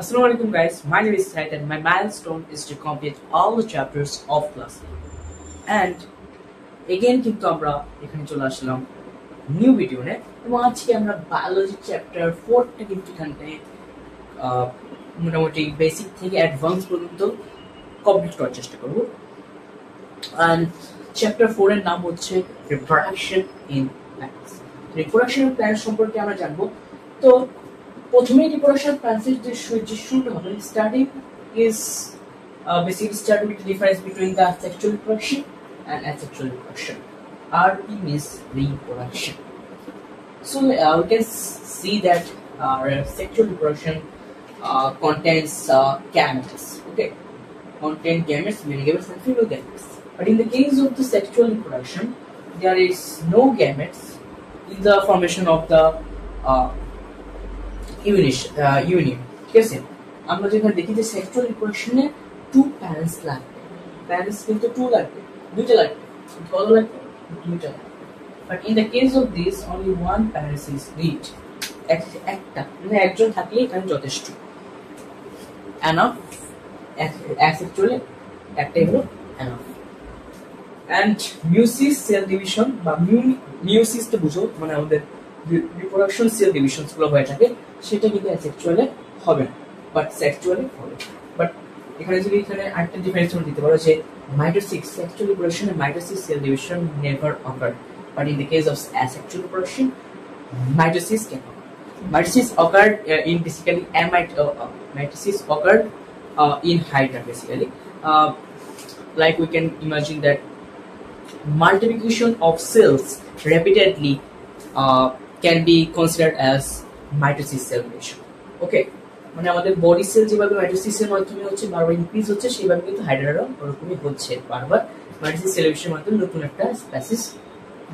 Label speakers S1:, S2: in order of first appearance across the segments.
S1: Assalamu alaikum guys, my name is Syed and my milestone is to complete all the chapters of class 8 and again কিন্তু আমরা এখানে চলে আসলাম new video নিয়ে এবং আজকে আমরা বায়োলজি চ্যাপ্টার 4 টা কিন্তু এখানে মোটামুটি বেসিক থেকে অ্যাডভান্স পর্যন্ত কমপ্লিট করার চেষ্টা করব and চ্যাপ্টার 4 এর নাম হচ্ছে reproduction in plants. Reproduction in plants সম্পর্কে আমরা জানবো। তো প্রথমে রিপ্রোডাকশন প্ল্যান্টসের যে শুরুটা হবে starting is basically start with the difference between the sexual reproduction and asexual reproduction. RP means reproduction. So we can see that sexual reproduction contains gametes. Okay, contain gametes, male gametes and female gametes. But in the case of the sexual reproduction, there is no gametes in the formation of the union. ঠিক আছে, আমরা যেখানে দেখি যে sexual রিপ্রোডাকশনে to parents লাগবে, parents কিন্তু two লাগবে, দুইটা লাগবে, কত লাগবে, দুইটা লাগবে। But in the case of this only one parents is need, একটা মানে একজন থাকলেই এখানে যথেষ্ট, এনাফ। অ্যাসেক্সুয়ালি একটাই হলো enough. And meiosis cell division বা মিউসিসটা বুঝো মানে আমাদের রিপ্রোডাকশন সেল ডিভিশনস গুলো হয়ে থাকে, সেটা কিন্তু অ্যাসেক্সুয়ালে হবে না বাট সেক্সুয়ালি হবে। বাট এখানে যদি এখানে আরেকটা ডিফারেন্স দিতে পারো যে mitosis sexual reproduction and mitosis cell division never occur, but in the case of asexual reproduction mitosis can occur. Mitosis occurred in basically mitosis occurred in Hydra basically. Like we can imagine that multiplication of cells repeatedly can be considered as mitosis cell division. Okay, মানে আমাদের body sell যেভাবে মাইটোসিসের মাধ্যমে হচ্ছে বারবার increase হচ্ছে, সেভাবে কিন্তু হাইড্রারও ওরকমই হচ্ছে, বারবার মাইটোসিস সেল ডিভিশনের মাধ্যমে নতুন একটা স্পেসিস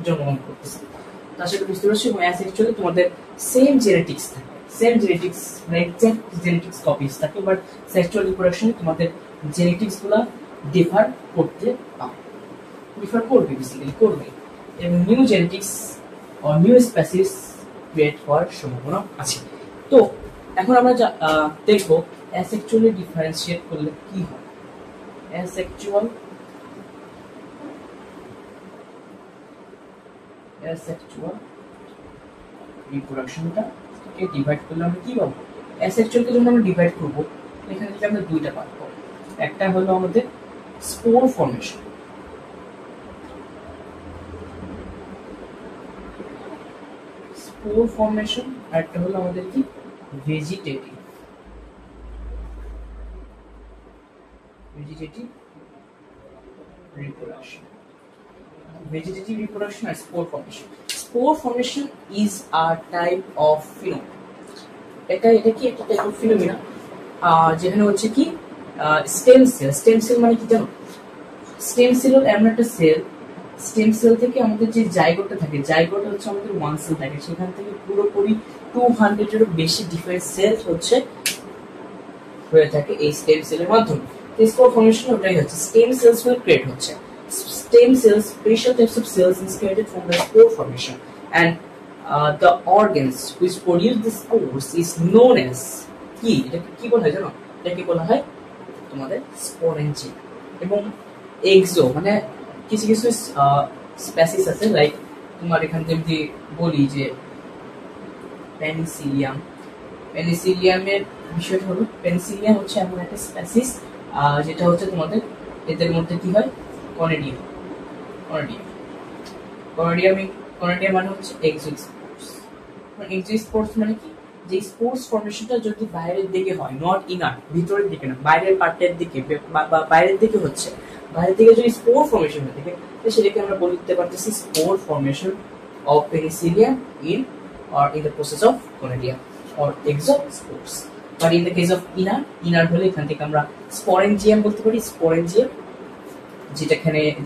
S1: জন্মগ্রহণ করতেছে। তার সাথে বুঝতে পারছি অ্যাসেক্সুয়ালি তোমাদের সেম জেনেটিক্স থাকে, সেম জেনেটিক্স মানে এক্সাক্ট জেনেটিক্স কপিজ থাকে, বাট সেক্সুয়াল রিপ্রোডাকশনে তোমাদের জেনেটিক্স গুলা ডিফার করতে পারে, ডিফার করবে, বেসিক্যালি করবে, এবং নিউ জেনেটিক্স ও নিউ স্পেসিস ক্রিয়েট হওয়ার সম্ভাবনা আছে। তো এখন আমরা দেখবো অ্যাসেক্সুয়ালি ডিফারেন্সিয়েট করলে কি হয়। অ্যাসেক্সুয়াল রিপ্রোডাকশনটা কে ডিভাইড করলে আমরা কি পাবো? অ্যাসেক্সুয়ালকে যখন আমরা ডিভাইড করবো এখানে থেকে আমরা দুইটা পার্ট পাবো। একটা হলো আমাদের স্পোর ফর্মেশন, আর একটা হলো আমাদের কি vegetative reproduction. Vegetative reproduction and spore formation. Spore formation is a type of phenomena. এটা কি একটা টাইপ অফ ফিনোমেনা যেখানে হচ্ছে কি স্টেম সেল মানে কি জানো? স্টেম সেল হলো এমন একটা সেল, স্টেম সেল থেকে আমাদের যে জাইগোটটা থাকে, জাইগোটটা হচ্ছে আমাদের ওয়ান সেল থাকে, সেখান থেকে পুরোপুরি 200 এরও বেশি ডিফারেন্ট সেল হচ্ছে হয়ে থাকে এই স্টেম সেলের মাধ্যমে। স্পোর ফর্মেশন ওটাই হচ্ছে, স্টেম সেলস গুলো ক্রিয়েট হচ্ছে। Stem cells, special types of cells is created from the spore formation, and the organs which produce the spores is known as কি? এটাকে কি বলা হয় জানো? এটাকে বলা হয় তোমাদের স্পোরেঞ্জিয়া এবং এক্সো, মানে কিছু স্পেসিস আছে, লাইক তোমার এখান থেকে যদি বলি যে পেনিসিলিয়ামের বিষয়টা হলো, পেনিসিলিয়াম হচ্ছে এমন একটা স্পেসিস যেটা হচ্ছে তোমাদের এদের মধ্যে কি হয় কনেডিয়াম মানে হচ্ছে এক্সোস্পোর্স। মানে এক্সোস্পোর্স মানে কি, যে স্পোর্স ফর্মেশনটা যদি বাইরের দিকে হয়, নট ইনার, ভিতরের দিকে না, বাইরের পার্টের দিকে বা বাইরের দিকে হচ্ছে, বাইরের দিকে যদি স্পোর ফর্মেশন হয়ে থাকে তো সেটাকে আমরা বলতে পারতেছি spore formation of Penicillium in the process of conidium or exospores. But in the case of inner হলে এখান থেকে আমরা স্পোরেঞ্জিয়াম বলতে পারি। স্পোরেঞ্জিয়াম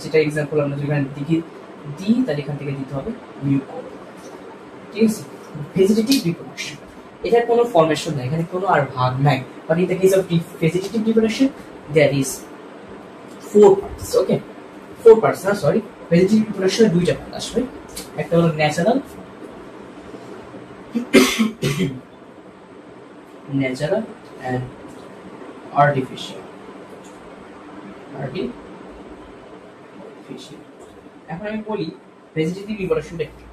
S1: যেটা এক্সাম্পল আমরা যেখানে দিই তাহলে এখান থেকে দিতে হবে মিউকোর। ঠিক আছে, ভেজিটেটিভ রিপ্রোডাকশন, এটার কোনো ফর্মেশন নাই, এখানে কোনো আর ভাগ নাই। But in the case of vegetative reproduction there is 4 parts. Okay, 4 parts না, সরি, ভেজিটেটিভ রিপ্রোডাকশনে দুইটা পার্ট আসবে, একটা হলো ন্যাচারাল and artificial. এখন আমি বলি ভেজিটেটিভ ইভলিউশনটা কি।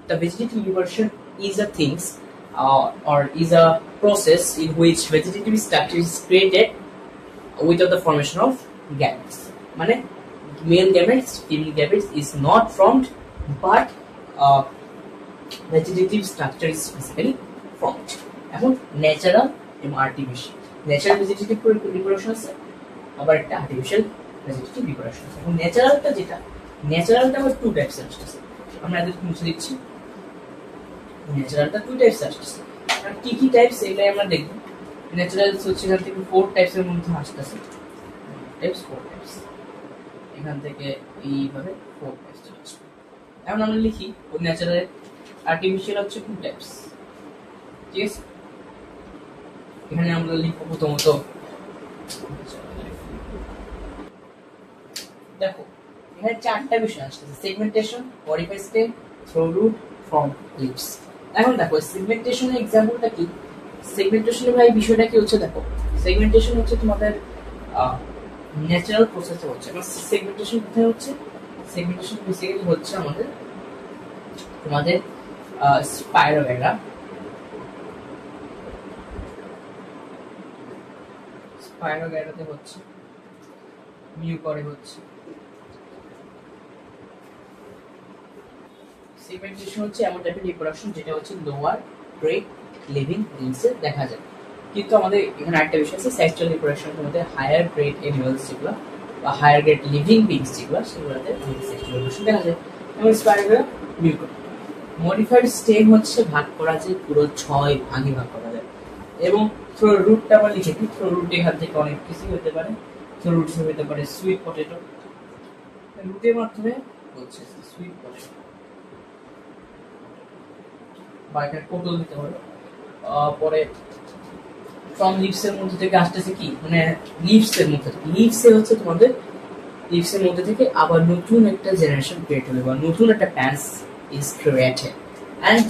S1: The vegetative evolution is a things or is a process in which vegetative structure is created without the formation of gametes. মানে male gametes, female gametes is not formed, but vegetative structure is basically formed. এখন natural এবং artificial, natural vegetative reproduction আছে, আবার একটা artificial vegetative reproduction আছে। এখন ন্যাচারালটা যেটা, ন্যাচারালটা আবার টু টাইপস আসছে, আমরা এদের মুছে দিচ্ছি। ন্যাচারালটা টু টাইপস আসছে, কি কি টাইপস এগুলাই আমরা দেখব। ন্যাচারাল হচ্ছে এখান থেকে ফোর টাইপসের মধ্যে আসতেছে, টাইপস ফোর টাইপস, এখান থেকে এইভাবে ফোর টাইপস চলে আসবে। এখন আমরা লিখি ও ন্যাচারাল, আর্টিফিশিয়াল হচ্ছে টু টাইপস, ঠিক আছে। এখানে আমরা লিখব প্রথমত, দেখো এখানে চারটা বিষয় আসতেছে, segmentation, modify stem, through root, form leaves. এখন দেখো সেগমেন্টেশনের এক্সাম্পলটা কি, সেগমেন্টেশনের ভাই বিষয়টা কি হচ্ছে, দেখো সেগমেন্টেশন হচ্ছে তোমাদের ন্যাচারাল প্রসেসে হচ্ছে। সেগমেন্টেশন কোথায় হচ্ছে, সেগমেন্টেশন বেসিক্যালি হচ্ছে আমাদের তোমাদের স্পাইরোগ্যারা, স্পাইরোগ্যারাতে হচ্ছে, মিউকরে হচ্ছে। সেগমেন্টেশন হচ্ছে এমন টাইপের রিপ্রোডাকশন যেটা হচ্ছে লোয়ার গ্রেড লিভিং বিংসে দেখা যায়। কিন্তু আমাদের এখানে একটা বিষয় আছে, সেক্সুয়াল রিপ্রোডাকশনের মধ্যে হায়ার গ্রেড অ্যানিমালস যেগুলো বা হায়ার গ্রেড লিভিং বিংস যেগুলো, সেগুলোতে আমাদের সেক্সুয়াল রিপ্রোডাকশন দেখা যায়। এবং স্পাইরোগ্যারা, মিউকর। মডিফাইড স্টেম হচ্ছে ভাগ করা যায়, পুরো 6 ভাগে ভাগ করা যায়। এবং থ্রো রুটটা আমরা লিখে দিই, থ্রো রুট এখান থেকে অনেক কিছু হতে পারে, থ্রো রুট হতে পারে সুইট পটেটো, রুটের মাধ্যমে হচ্ছে সুইট পটেটো, বা একটা পটল দিতে পারে। পরে ফ্রম লিভসের মধ্যে থেকে আসতেছে কি, মানে লিভসের মধ্যে থেকে, লিভসে হচ্ছে তোমাদের লিভসের মধ্যে থেকে আবার নতুন একটা জেনারেশন ক্রিয়েট হলো, বা নতুন একটা pans is created. And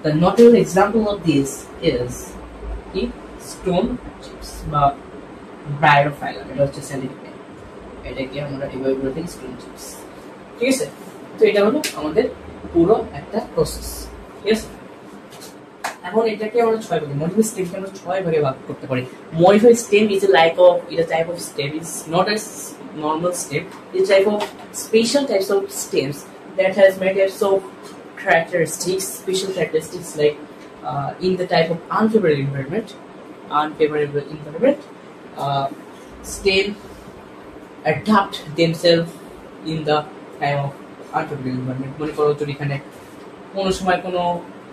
S1: the notable example of this is the stone chips বা bryophyllum, এটা হচ্ছে scientific name, এটাকে আমরা এভাবে বলে থাকি stone chips, ঠিক আছে। তো এটা হলো আমাদের পুরো একটা প্রসেস, ঠিক আছে। এখন এটাকে আমরা 6 ভাগে, মডিফাইড স্টেমকে আমরা 6 ভাগে ভাগ করতে পারি। Modified stem is a type of stem, is not a normal stem, it's a type of special types of stems that has many types of characteristics, special characteristics, like in the type of unfavorable environment, stem adapt themselves in the time of unfavorable environment. মনে করো যদি এখানে কোনো সময় কোনো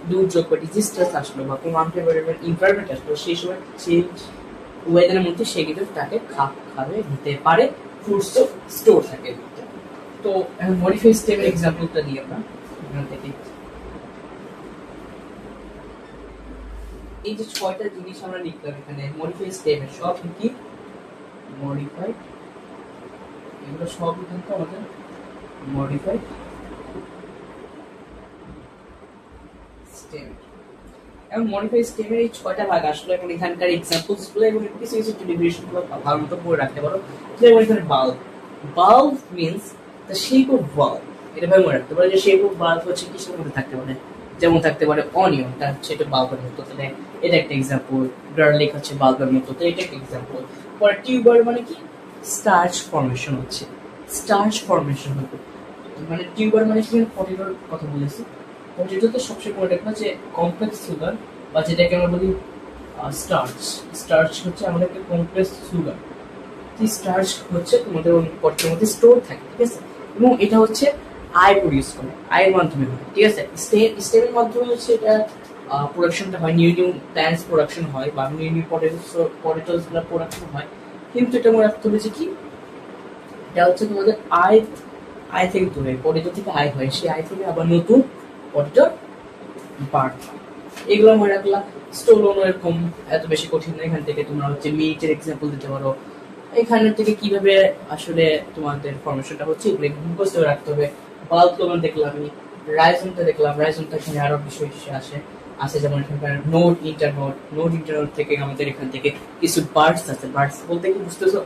S1: দুর্যোগ বা ডিজিস্টার আসলো বা কোনো আনফেভারেবল এনভায়রনমেন্ট আসলো, সেই সময় সেই ওয়েদারের মধ্যে সে কিন্তু তাকে খাবে নিতে পারে, ফুডস স্টোর থাকে। তো মডিফাইড স্টেমের এক্সাম্পলটা দিই আমরা এখান থেকে। এই যে 6টা জিনিস আমরা লিখলাম এখানে মডিফাইড স্টেমের, সব কি মডিফাইড, এগুলো সব কিন্তু আমাদের মডিফাইড স্টেম। এবং মডিফাইড স্টেমের এই 6টা ভাগ আসলে এখন এখানকার এক্সাম্পলস গুলো এবং কিছু কিছু ডেফিনিশন গুলো ভালো মতো পড়ে রাখতে পারো। যেমন এখানে bulb means the shape of bulb, এটা ভাবে মনে রাখতে পারো যে শেপ অফ বাল্ব হচ্ছে কিসের মধ্যে থাকতে পারে, যেমন থাকতে পারে অনিয়ন, তার হচ্ছে এটা বাল্বের মতো, তাহলে এটা একটা এক্সাম্পল। গার্লিক হচ্ছে বাল্বের মতো, তো এটা একটা এক্সাম্পল। পরে টিউবার মানে কি, স্টার্চ ফর্মেশন হচ্ছে, স্টার্চ ফর্মেশন হতো, মানে টিউবার মানে কি, পটেটোর কথা বলেছি। পটেটোতে সবচেয়ে বড় একটা যে কমপ্লেক্স সুগার, বা যেটাকে আমরা বলি স্টার্চ, স্টার্চ হচ্ছে আমাদের একটা কমপ্লেক্স সুগার, স্টার্চ হচ্ছে তোমাদের পটেটোর মধ্যে স্টোর থাকে, ঠিক আছে। এবং এটা হচ্ছে আই প্রডিউস করে, আয়ের মাধ্যমে হয়, ঠিক আছে। স্টেমের মাধ্যমে হচ্ছে এটা প্রোডাকশনটা হয়, নিউ নিউ প্ল্যান্টস প্রোডাকশন হয়, বা নিউ নিউ পটেটোস গুলো প্রোডাকশন হয়। কিন্তু এটা মনে রাখতে হবে যে কি, এটা হচ্ছে তোমাদের আই থেকে তৈরি হয়, পটেটো থেকে আই হয়, সেই আই থেকে আবার নতুন পটেটোর বার্থ হয়। এগুলো মনে রাখলাম। স্টোলনও এরকম এত বেশি কঠিন না, এখান থেকে তোমরা হচ্ছে মিটের এক্সাম্পল দিতে পারো, এখান থেকে কিভাবে আসলে তোমাদের ফর্মেশনটা হচ্ছে এগুলো মুখস্থ রাখতে হবে। বাল্ব তোমার দেখলাম, আমি রাইজনটা দেখলাম, রাইজনটা এখানে আরো বিষয় আসে। আছে, যেমন এখানকার নোট ইন্টারনোট থেকে আমাদের এখান থেকে কিছু বার্ডস আছে। বার্ডস বলতে কি বুঝতেছো?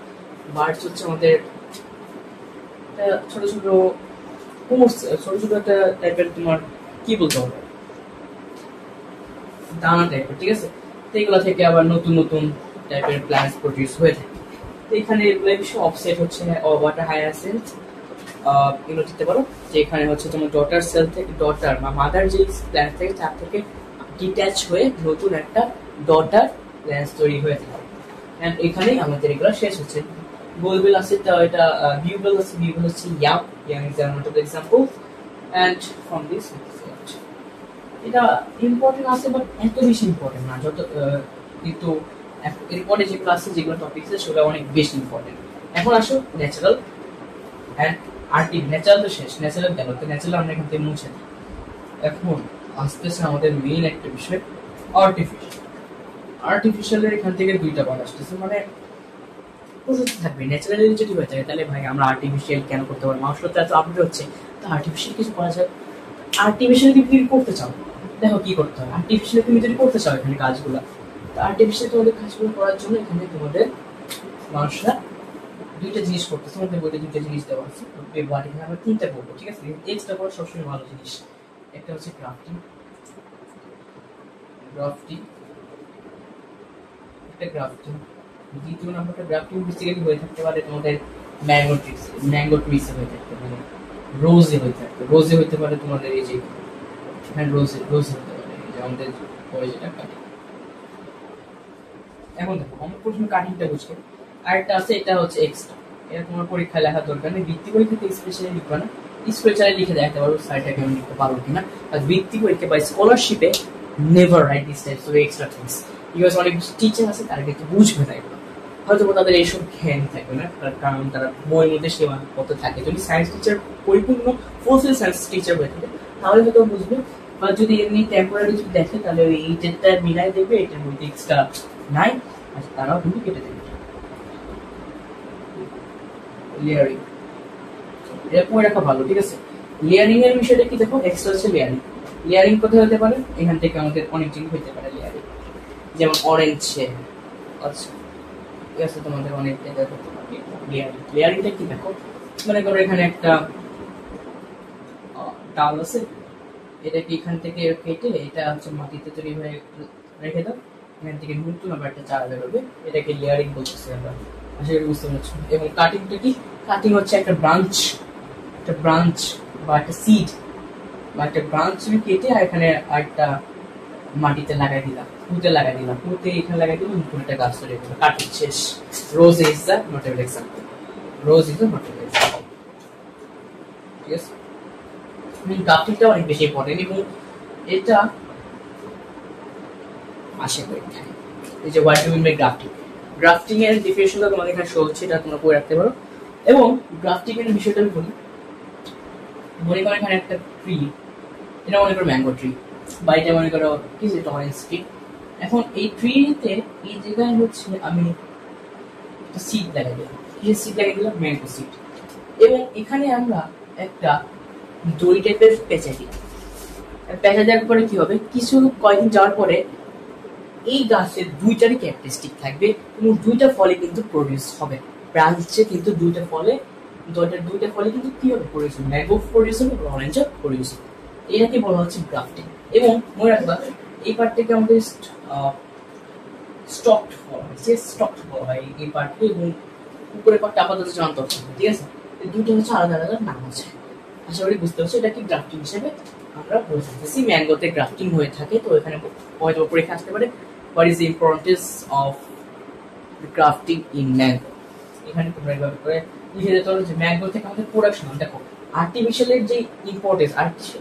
S1: বার্ডস হচ্ছে আমাদের ছোট ছোট ছোট ছোট একটা টাইপের, তোমার কি বলতে হবে, দানা টাইপের, ঠিক আছে? তো এগুলো থেকে আবার নতুন নতুন টাইপের প্ল্যান্টস প্রডিউস হয়ে থাকে। তো এখানে এগুলো বিষয় অফসেট হচ্ছে ওয়াটার হায়াসিন্থ, এগুলো দিতে পারো যে এখানে হচ্ছে তোমার ডটার সেল থেকে, ডটার বা মাদার যে প্ল্যান্ট থেকে তার থেকে ডিট্যাচ হয়ে নতুন একটা ডটার প্ল্যান্ট তৈরি হয়ে থাকে। এন্ড এখানেই আমাদের এগুলো শেষ হচ্ছে। বুলবিল আছে, তো এটা বিউবেল আছে, বিউবেল হচ্ছে yam is one of the example. And from this এটা ইম্পর্টেন্ট আছে, বাট এত বেশি ইম্পর্টেন্ট না যত, কিন্তু এরপরে যেগুলো আছে, যেগুলো টপিক আছে সেগুলো অনেক বেশি ইম্পর্টেন্ট। এখন আসো ন্যাচারাল এন্ড ন্যাচারাল তো শেষ, ন্যাচারাল গেল, তো ন্যাচারাল আমরা এখান থেকে মুছে দিই। এখন আসতেছে আমাদের মেইন একটা বিষয়, আর্টিফিশিয়াল। আর্টিফিশিয়ালের এখান থেকে দুইটা পার্ট আসতেছে, মানে প্রশ্ন থাকবে ন্যাচারালি যদি হয়ে থাকে তাহলে ভাই আমরা আর্টিফিশিয়াল কেন করতে পারবো? মানুষের তো এত আপডেট হচ্ছে, তো আর্টিফিশিয়াল কিছু করা যায়। আর্টিফিশিয়াল যদি তুমি করতে চাও, দেখো কি করতে হয়। আর্টিফিশিয়াল তুমি যদি করতে চাও এখানে কাজগুলো, তো আর্টিফিশিয়াল তোমাদের কাজগুলো করার জন্য এখানে তোমাদের মানুষরা দুইটা জিনিস করতেছে। আমাদের বইতে দুইটা জিনিস দেওয়া আছে, বাট এখানে আমরা তিনটা করবো, ঠিক আছে? এক্সট্রা করা সবসময় ভালো জিনিস। একটা হচ্ছে গ্রাফটিং, একটা গ্রাফটিং। দ্বিতীয় নাম্বারটা গ্রাফটিং বেসিক্যালি হয়ে থাকতে পারে তোমাদের ম্যাঙ্গো ট্রিস হয়ে থাকতে পারে, রোজে হয়ে থাকতে, রোজে হইতে পারে তোমাদের এই যে হ্যাঁ রোজে হতে পারে, এই যে আমাদের পরে যেটা কাটিং। এখন দেখো আমার প্রথমে কাটিংটা বুঝবে, আরেকটা আছে এটা হচ্ছে এক্সট্রা। এটা তোমার পরীক্ষায় লেখার দরকার নেই, বৃত্তি পরীক্ষাতে স্পেশালি লিখবে না, স্পেশালি লিখে দেখাতে পারবো সাইডটা কেমন লিখতে পারবো কিনা। আর বৃত্তি পরীক্ষা বা স্কলারশিপে never write this types of extra things, because অনেক টিচার আছে তারা কিন্তু বুঝবে না এগুলো, হয়তো তাদের এইসব জ্ঞান থাকবে না, কারণ তারা বইয়ের মধ্যে সীমাবদ্ধ থাকে। যদি সায়েন্স টিচার পরিপূর্ণ ফুলফিল সায়েন্স টিচার হয়ে থাকে তাহলে হয়তো বুঝবে, বা যদি এমনি টেম্পোরারি যদি দেখে তাহলে ওই এইটা মিলাই দেখবে, এটার মধ্যে এক্সট্রা নাই, আর তারাও কিন্তু কেটে দেবে। লেয়ারিং এটা পড়ে রাখা ভালো, ঠিক আছে? লেয়ারিং এর বিষয়টা কি দেখো, এক্সট্রা হচ্ছে লেয়ারিং। লেয়ারিং কোথায় হতে পারে? এখান থেকে আমাদের অনেক জিনিস হতে পারে লেয়ারিং, যেমন অরেঞ্জ, আচ্ছা ঠিক আছে, তোমাদের অনেক এটা করতে পারবে। লেয়ারিংটা কি দেখো, মনে করো এখানে একটা ডাল আছে, এটাকে এখান থেকে কেটে এটা হচ্ছে মাটিতে তৈরি হয়ে রেখে দাও, এখান থেকে নতুন আবার একটা চারা বেরোবে, এটাকে লেয়ারিং বলতেছি আমরা, আশা করি বুঝতে পারছো। এবং কাটিংটা কি? কাটিং হচ্ছে একটা ব্রাঞ্চ বা একটা সিড বা একটা ব্রাঞ্চ তুমি কেটে আর এখানে আরেকটা মাটিতে লাগাই দিলাম, পুঁতে এখানে লাগাই দিলাম, নতুন একটা গাছ তৈরি করলাম, কাটিং শেষ। Rose is the notable example, ঠিক আছে? গ্রাফটিংটা অনেক বেশি ইম্পর্টেন্ট, এবং এটা আসে পরীক্ষায়। এই যে what do mean by grafting এর ডেফিনিশনটা তোমাদের এখানে শো হচ্ছে, এটা তোমরা পড়ে রাখতে পারো। এবং গ্রাফটিং এর বিষয়টা আমি বলি, মনে করো এখানে একটা ট্রি, এটা মনে করো ম্যাঙ্গো ট্রি, বা এটা মনে করো কি যে অরেঞ্জ ট্রি। এখন এই ট্রিতে এই জায়গায় হচ্ছে আমি একটা সিড লাগাই দিলাম, কি সিড লাগাই দিলাম? Mango seed. এবং এখানে আমরা একটা দড়ি টাইপের পেঁচা দিই, পেঁচা দেওয়ার পরে কি হবে, কিছু কয়েকদিন যাওয়ার পরে এই গাছের দুইটারই ক্যারেক্টারিস্টিক থাকবে এবং দুইটা ফলে কিন্তু প্রডিউস হবে। ব্রাঞ্চে কিন্তু দুইটা ফলে কিন্তু কি হবে? প্রডিউস হবে, ম্যাঙ্গো প্রডিউস হবে, অরেঞ্জ প্রডিউস হবে। এটাকে বলা হচ্ছে গ্রাফটিং। এবং মনে রাখবা এই পার্টটাকে আমাদের স্টকড বলা হয় এই পার্টকে, এবং উপরের পার্টটা আপাতত জানতে হচ্ছে, ঠিক আছে? এই দুটো হচ্ছে আলাদা আলাদা নাম আছে, আশা করি বুঝতে পারছো। এটা কি গ্রাফটিং হিসেবে আমরা বলে থাকতেছি। ম্যাঙ্গোতে গ্রাফটিং হয়ে থাকে, তো এখানে হয়তো পরীক্ষা আসতে পারে, what is the importance of grafting in mango. এখানে তোমরা এভাবে করে লিখে দিতে পারো যে ম্যাঙ্গো থেকে আমাদের প্রোডাকশন। দেখো আর্টিফিশিয়ালের যে ইম্পর্টেন্স,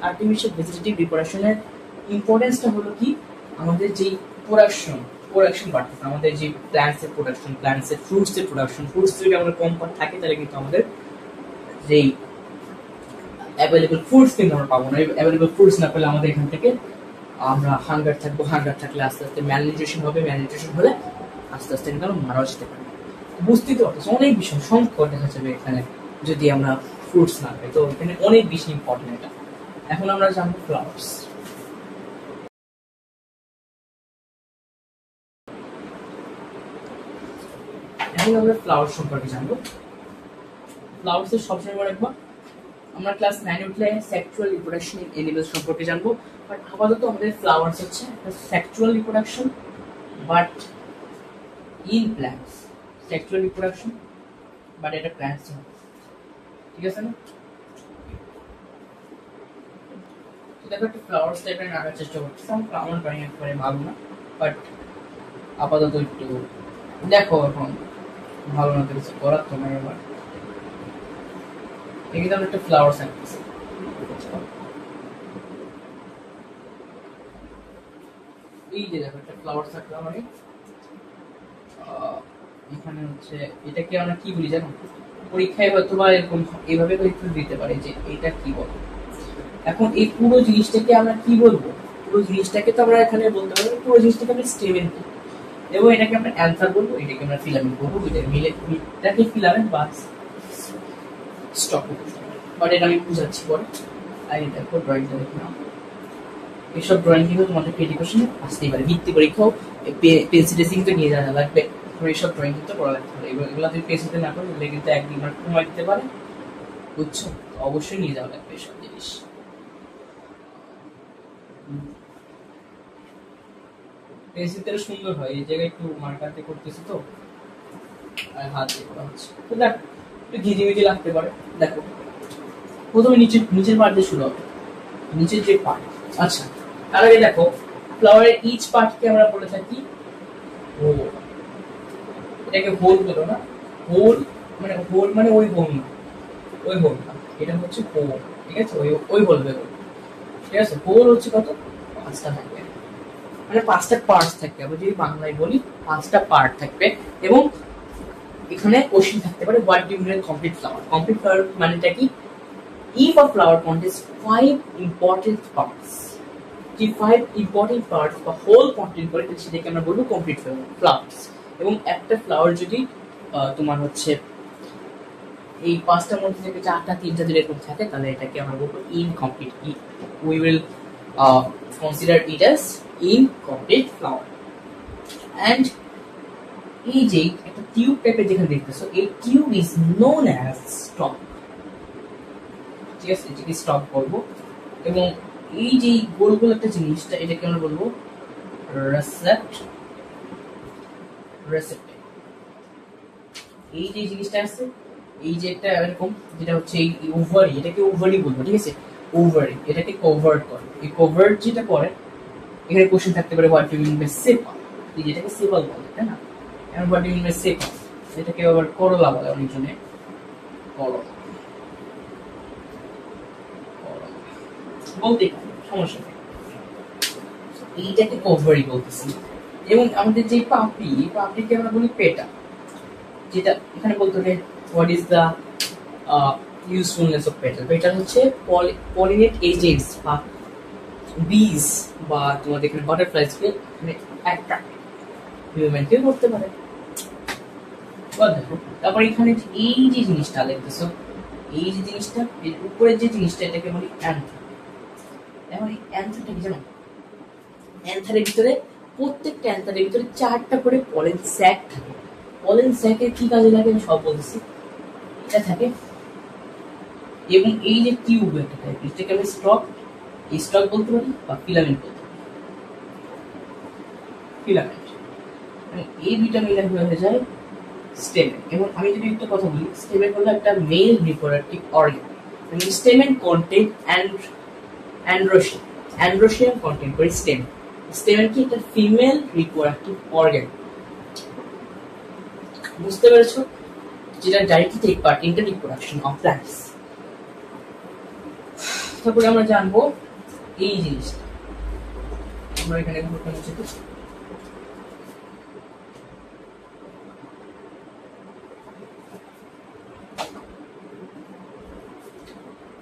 S1: আর্টিফিশিয়াল ভেজিটেটিভ রিপ্রোডাকশনের ইম্পর্টেন্সটা হলো কি, আমাদের যে প্রোডাকশন বাড়তেছে, আমাদের যে প্ল্যান্টসের ফ্রুটসের প্রোডাকশন, ফ্রুটস যদি আমাদের কম থাকে তাহলে কিন্তু আমাদের যেই অ্যাভেলেবল ফ্রুটস কিন্তু আমরা পাবো না। অ্যাভেলেবল ফ্রুটস না পেলে আমাদের এখান থেকে আমরা হাঙ্গার থাকলে আস্তে আস্তে ম্যালনিউট্রিশন হবে, ম্যালনিউট্রিশন হলে আস্তে আস্তে কিন্তু আমরা মারাও যেতে পারি। বুঝতেই তো পারছো অনেক বিষয় সংকট দেখা যাবে এখানে যদি আমরা ফ্রুটস না পাই, তো এখানে অনেক বেশি ইম্পর্টেন্ট এটা। এখন আমরা জানবো ফ্লাওয়ার্স। এখন আমরা ফ্লাওয়ার সম্পর্কে জানবো। ফ্লাওয়ার্স এর সবসময় মনে রাখবো, আমরা ক্লাস 9 উঠলে সেক্সুয়াল রিপ্রোডাকশন ইন অ্যানিমালস সম্পর্কে জানবো, বাট আপাতত আমাদের ফ্লাওয়ার্স হচ্ছে sexual reproduction but in plants, sexual reproduction but এটা প্ল্যান্টস হবে, ঠিক আছে না? দেখো একটা ফ্লাওয়ার্স টাইপের আঁকার চেষ্টা করছি, আমার ড্রয়িং একবারে ভালো না, বাট আপাতত একটু দেখো, এখন ভালো না কিছু করার তো নাই আমার। এখানে আমরা একটা ফ্লাওয়ার্স আঁকতেছি, এই যে দেখো একটা ফ্লাওয়ার্স আঁকলাম আমি। এখানে হচ্ছে এটাকে আমরা কি বলি জানো, পরীক্ষায় হয়তো বা এরকম এইভাবে একটু দিতে পারে যে এটা কি বলে। এখন এই পুরো জিনিসটাকে আমরা কি বলবো, পুরো জিনিসটাকে তো আমরা এখানে বলতে পারবো, পুরো জিনিসটাকে আমরা স্টেমেন বলবো এবং এটাকে আমরা অ্যান্থার বলবো, এটাকে আমরা ফিলামেন্ট বলবো, এটা মিলে এটাকে ফিলামেন্ট বা স্টক বলবো। বাট এটা আমি বুঝাচ্ছি পরে। আর দেখো ড্রয়িংটা দেখে নাও, এইসব ড্রয়িং কিন্তু তোমাদের পেটি কোশ্চেনে আসতেই পারে, ভিত্তি পরীক্ষাও পেন্সিল রেসিং তো নিয়ে যাওয়া লাগবে, এইসব ড্রয়িং কিন্তু করা লাগতে পারে। এগুলো তুমি পেন্সিলতে না করলে এগুলো কিন্তু একদিন মার্ক কমাই দিতে পারে, বুঝছো? অবশ্যই নিয়ে যাওয়া লাগবে এইসব জিনিস। পেন্সিলটা সুন্দর হয়, এই জায়গায় একটু মার্কারতে করতেছি তো, আর হাত দিয়ে করা হচ্ছে তো দেখ একটু ঘিজিমিজি লাগতে পারে। দেখো প্রথমে নিচের পার্ট দিয়ে শুরু হবে, নিচের যে পার্ট। আচ্ছা, তার আগে দেখো ফ্লাওয়ারের ইচ পার্টকে আমরা বলে থাকি হোল, এটাকে হোল বলো না, হোল মানে ওই হোল না, ওই হোল না, এটা হচ্ছে হোল, ঠিক আছে? ওই হোল বেরো, ঠিক আছে? হোল হচ্ছে কত, 5টা থাকবে, মানে 5টা পার্টস থাকবে। আমরা যদি বাংলায় বলি 5টা পার্ট থাকবে, এবং এখানে কোশ্চেন থাকতে পারে what do you mean complete flower. Complete flower মানেটা কি? If a flower contains 5 important parts, যে 5 important parts বা হোল কন্টেইন করে, সেটাকে আমরা বলবো কমপ্লিট ফ্লাওয়ার্স। এবং একটা ফ্লাওয়ার যদি তোমার হচ্ছে এই 5টার মধ্যে থেকে 4টা 3টা যদি এরকম থাকে, তাহলে এটাকে আমরা বলবো incomplete. We will consider it as incomplete flower. And এই যে একটা টিউব টাইপের যেখানে দেখতেছো, এই tube is known as stock, ঠিক আছে? এটাকে স্টক বলবো। এবং এই যে গোল গোল একটা জিনিসটা, এটাকে আমরা বলবো রেসেপ্টর। এই যে জিনিসটা আছে, এই যে একটা এরকম যেটা হচ্ছে এই ওভারি, এটাকে ওভারি বলবো, ঠিক আছে? ওভারি এটাকে কভার্ট করে, এই কভার্ট যেটা করে, এখানে কোশ্চেন থাকতে পারে what do you mean by sepal, এই যেটাকে সেপাল বলে, তাই না? এখন what do you mean by sepal, এটাকে আবার করলা বলে অনেকজনে, করলা বলতে সমস্যা নেই, এইটাকে কভারি বলতেছি। এবং আমাদের যে পাপড়িকে আমরা বলি পেটা, যেটা এখানে বলতে হবে what is the usefulness of petal. Petal হচ্ছে পলিনেট এজেন্টস বা বিজ বা তোমাদের এখানে বাটারফ্লাইজকে অ্যাট্রাক্ট হিউম্যানকে করতে পারে। দেখো তারপর এখানে এই যে জিনিসটা লিখতেছো, এই যে জিনিসটা, এর উপরে যে জিনিসটা, এটাকে বলি অ্যান্থার। এখন এই অ্যান্থারটা কি জানো? অ্যান্থারের ভিতরে, প্রত্যেকটা অ্যান্থারের ভিতরে 4টা করে পলেন স্যাক থাকে। পলেন স্যাকের কি কাজে লাগে আমি সব বলতেছি। এটা থাকে, এবং এই যে টিউব একটা টাইপ, এটাকে আমি স্টক, এই স্টক বলতে পারি বা ফিলামেন্ট বলতে পারি। ফিলামেন্ট এই দুইটা মিলে হয়ে যায় স্টেমেন। এবং আমি যদি একটা কথা বলি, স্টেমেন হলো একটা মেল রিপ্রোডাক্টিভ অর্গান, এবং স্টেমেন কন্টেইন অ্যান্ড্রোশিয়াম কন্টেইন করে স্টেমেন। স্টেমেন কি? একটা ফিমেল রিপ্রোডাক্টিভ অর্গান, বুঝতে পেরেছো? যেটা directly take part in the reproduction of plants. তারপরে আমরা জানবো এই জিনিসটা, আমরা এখানে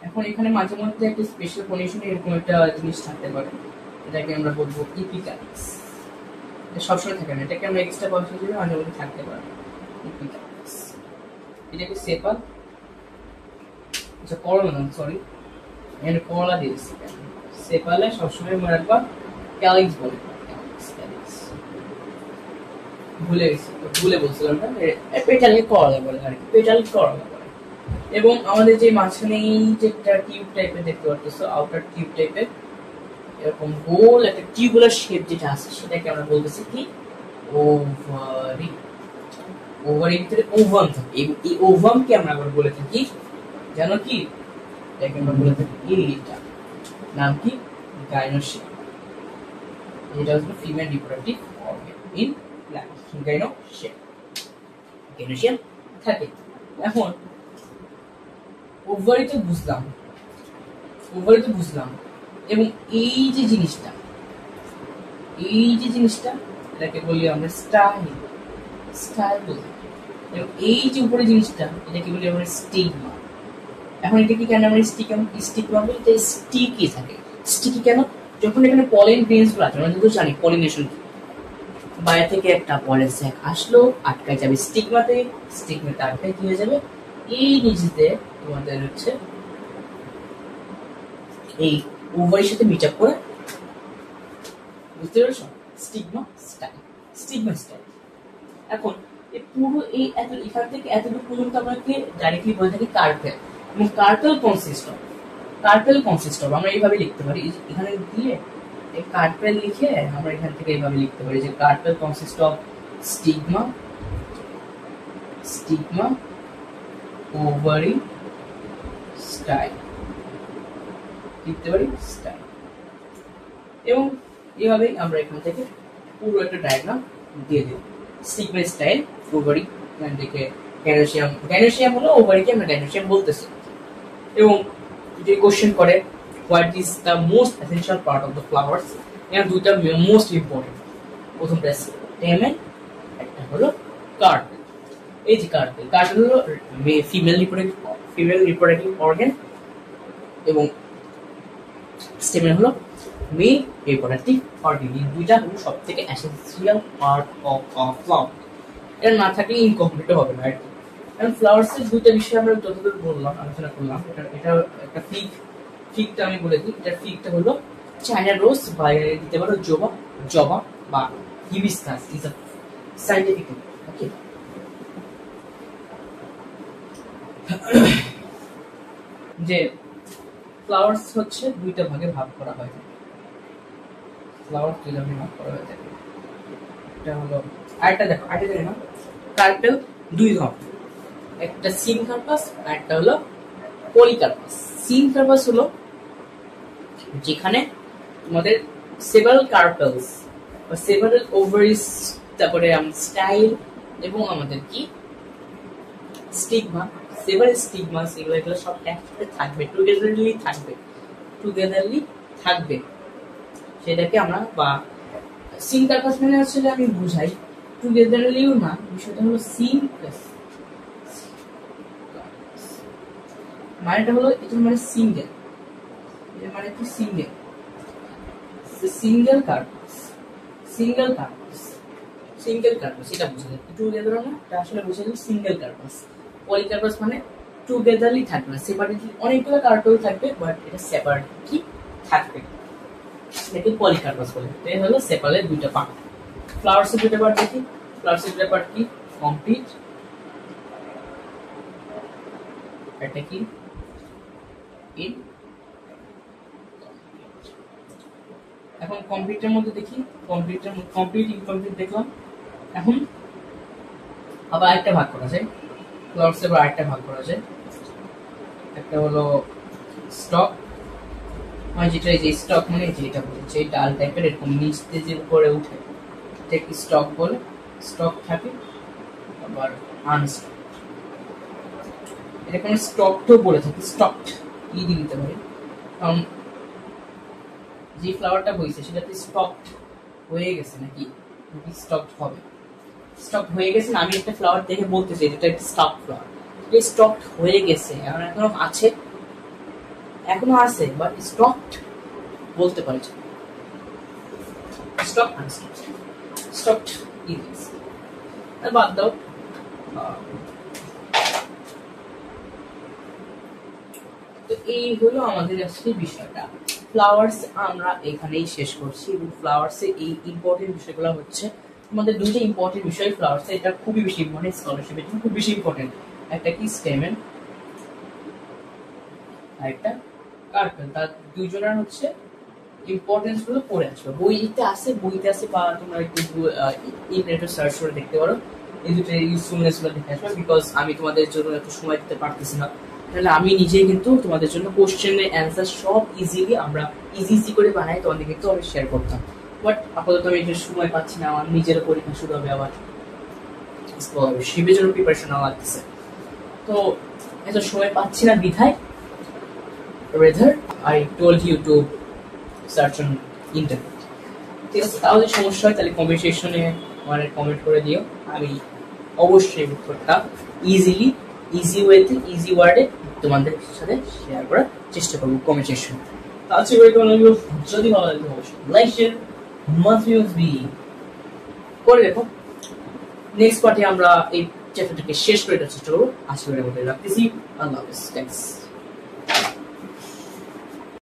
S1: এখন এখানে মাঝে মধ্যে একটা স্পেশাল কন্ডিশনে এরকম একটা জিনিস থাকতে পারে, এটাকে আমরা বলবো ইপিক্যালিক্স। এটা সবসময় থাকে না, এটাকে আমরা এক্সট্রা পয়সা দিলে মাঝে মধ্যে থাকতে পারে ইপিক্যালিক্স। এটাকে সেপাল, আচ্ছা করলা না, সরি এখানে করলা দিয়েছি। সেপালে সবসময় মনে রাখবা ক্যালিক্স বলে, ভুলে বলছিলাম না, পেটালকে করলা বলে আর কি, পেটালকে করলা বলে। এবং আমাদের যে মাঝখানে এই যে একটা টিউব টাইপের দেখতে পাচ্ছ, আউটার টিউব টাইপের এরকম গোল একটা টিউবুলার শেপ যেটা আছে সেটাকে আমরা বলতেছি কি ওভারি। ওভারির ভিতরে ওভাম থাকে, এই ওভামকে আমরা আবার বলে থাকি জানো কি, এটাকে আমরা বলে থাকি ইলিটা, নাম কি গাইনোসিয়াম। এটা হচ্ছে female reproductive organ in plant, gynoecium, gynoecium থাকে। এখন ওভারিতে বুঝলাম এবং এই যে জিনিসটা এটাকে বলি আমরা স্টাইল বলি, এবং এই যে উপরে জিনিসটা এটাকে বলি আমরা স্টিগমা। এখন এটাকে কেন আমরা স্টিগমা বলি? এটা স্টিকি থাকে। স্টিকি কেন? যখন এখানে পলেন গ্রেনস গুলো আছে, আমরা কিন্তু জানি পলিনেশন কি, বাইরে থেকে একটা পলেন স্যাক আসলো, আটকায় যাবে স্টিগমাতে, স্টিগমাতে আটকায় কি হয়ে যাবে, এই নিচেতে তোমাদের হচ্ছে এই ওভারির সাথে মিট আপ করে, বুঝতে পেরেছো? Stigma style. এখন এই পুরো এই এখান থেকে এতটুকু পর্যন্ত আমাকে ডাইরেক্টলি বলে থাকি কার্পেল, এবং কার্পেল কনসিস্ট অফ আমরা এইভাবে লিখতে পারি, এখানে দিয়ে এই কার্পেল লিখে আমরা এখান থেকে এইভাবে লিখতে পারি যে carpel consist of stigma ovary style লিখতে পারি স্টাইল। এবং এইভাবেই আমরা এখান থেকে পুরো একটা ডায়াগ্রাম দিয়ে দেব। স্টিগমা স্টাইল ওভারি দেখে গাইনোসিয়াম হলো ওভারিকে আমরা গাইনোসিয়াম বলতেছি। এবং যদি কোশ্চেন করে what is the most essential part of the flowers, এর দুইটা মোস্ট ইম্পর্টেন্ট, প্রথমটা স্টেমেন, একটা হলো কার্পেল। এই যে কার্পেল হলো ফিমেল রিপ্রোডাক্টিভ অর্গান, এবং স্টেমেন হলো মেল রিপ্রোডাক্টিভ অর্গান। এই দুইটা হলো সবথেকে এসেনশিয়াল পার্ট অফ ফ্লাওয়ার। এটা না থাকলে ইনকমপ্লিট হবে না আর কি। কারণ ফ্লাওয়ার্স এর দুইটা বিষয় আমরা যতদূর আলোচনা করলাম, এটা একটা ফিগটা আমি বলে দিই। এটা ফিগটা হলো চায়না রোজ, বা দিতে পারো জবা বা hibiscus is a scientific name. Okay, যে ফ্লাওয়ার্স হচ্ছে দুইটা ভাগে ভাগ করা হয় থাকে। এটা হলো আরেকটা দেখো, আরেকটা দেখো, কার্পেল দুই ধরনের, একটা সিনকার্পাস আর একটা হলো পলিকার্পাস। সিনকার্পাস হলো যেখানে তোমাদের সেভারাল কার্পেলস বা সেভারাল ওভারিস, তারপরে স্টাইল এবং আমাদের কি স্টিগমা, সেভারাল স্টিগমাস, এগুলো সব একসাথে থাকবে, টুগেদারলি থাকবে। সেটাকে আমরা বা সিনকার্পাস মানে আসলে আমি বুঝাই টুগেদারলিও না, বিষয়টা হলো সিনকাস মানেটা হলো এটা মানে সিঙ্গেল, এটা মানে কি সিঙ্গেল কার্পাস এটা বুঝা যায়। টুগেদার না, এটা আসলে বুঝা যায় সিঙ্গেল কার্পাস। পলিকার্পাস মানে টুগেদারলি থাকবে না, সেপারেটলি অনেকগুলো কার্পেল থাকবে, বাট এটা সেপারেটলি থাকবে, এটাকে পলিকার্পাস বলে। এটা হলো সেপালের দুইটা পার্ট। ফ্লাওয়ার্সের দুইটা পার্ট দেখি। ফ্লাওয়ার্সের দুইটা পার্ট কি? কমপ্লিট, এটা কি ইন। এখন কমপ্লিটের মধ্যে দেখি, কমপ্লিট ইনকমপ্লিট দেখলাম। এখন আবার আরেকটা ভাগ করা যায়, ফ্লাওয়ার্সে আবার আরেকটা ভাগ করা যায়। একটা হলো স্টক, মানে যেটা এই যে স্টক মানে যেটা বলছে এই ডাল টাইপের এরকম নিচ থেকে যে উপরে উঠে, এটাকে স্টক বলে। স্টক থাকে, আবার আনস্টক, এটা কোনো স্টকও বলে থাকি, স্টকড ই দিয়ে দিতে পারে। কারণ যে ফ্লাওয়ারটা হয়েছে সেটাতে স্টকড হয়ে গেছে, নাকি স্টকড হবে, স্টক হয়ে গেছে না। আমি একটা ফ্লাওয়ার দেখে বলতেছি এটা একটা স্টক ফ্লাওয়ার, এটা স্টকড হয়ে গেছে, এখনো আছে বাট স্টকড বলতে পারি। স্টক আনস্টক, স্টকড ইজ আর বাদ দাও। তো এই হলো আমাদের আজকে বিষয়টা। ফ্লাওয়ার্স আমরা এখানেই শেষ করছি, এবং ফ্লাওয়ার্সে এই ইম্পর্টেন্ট বিষয়গুলো হচ্ছে তোমাদের দুইটা ইম্পর্টেন্ট বিষয় ফ্লাওয়ার্স, এটা খুবই বেশি ইম্পর্টেন্ট, স্কলারশিপের জন্য খুব বেশি ইম্পর্টেন্ট। একটা কি স্টেমেন আর একটা কার্পেল, তার দুইজনের হচ্ছে ইম্পর্টেন্স গুলো পড়ে আসবে। বইতে আছে বা তোমরা একটু ইন্টারনেটে সার্চ করে দেখতে পারো, এই দুটো ইউজফুলনেস গুলো দেখে আসবে। বিকজ আমি তোমাদের জন্য এত সময় দিতে পারতেছি না, তাহলে আমি নিজেই কিন্তু তোমাদের জন্য কোশ্চেনের অ্যান্সার সব ইজি করে বানাই তোমাদের কিন্তু আমি শেয়ার করতাম। বাট আপাতত আমি এটা সময় পাচ্ছি না, আমার নিজের পরীক্ষা শুরু হবে, আবার শিবের জন্য প্রিপারেশন নেওয়া লাগতেছে, তো এত সময় পাচ্ছি না বিধায় rather I told you to search on internet. ঠিক আছে, তাহলে সমস্যা হয় তাহলে কমেন্ট সেকশনে আমার কমেন্ট করে দিও, আমি অবশ্যই উত্তরটা ইজি ওয়েতে ইজি ওয়ার্ডে তোমাদের সাথে শেয়ার করার চেষ্টা করবো কমেন্ট সেকশনে। আজকে যদি ভালো লাগে অবশ্যই লাইক শেয়ার মাস্ট বি করে দেখো। নেক্সট পার্টে আমরা এই চ্যাপ্টারটাকে শেষ করে দেওয়ার চেষ্টা করবো। আজকে রাখতেছি, আল্লাহ হাফেজ, থ্যাঙ্কস।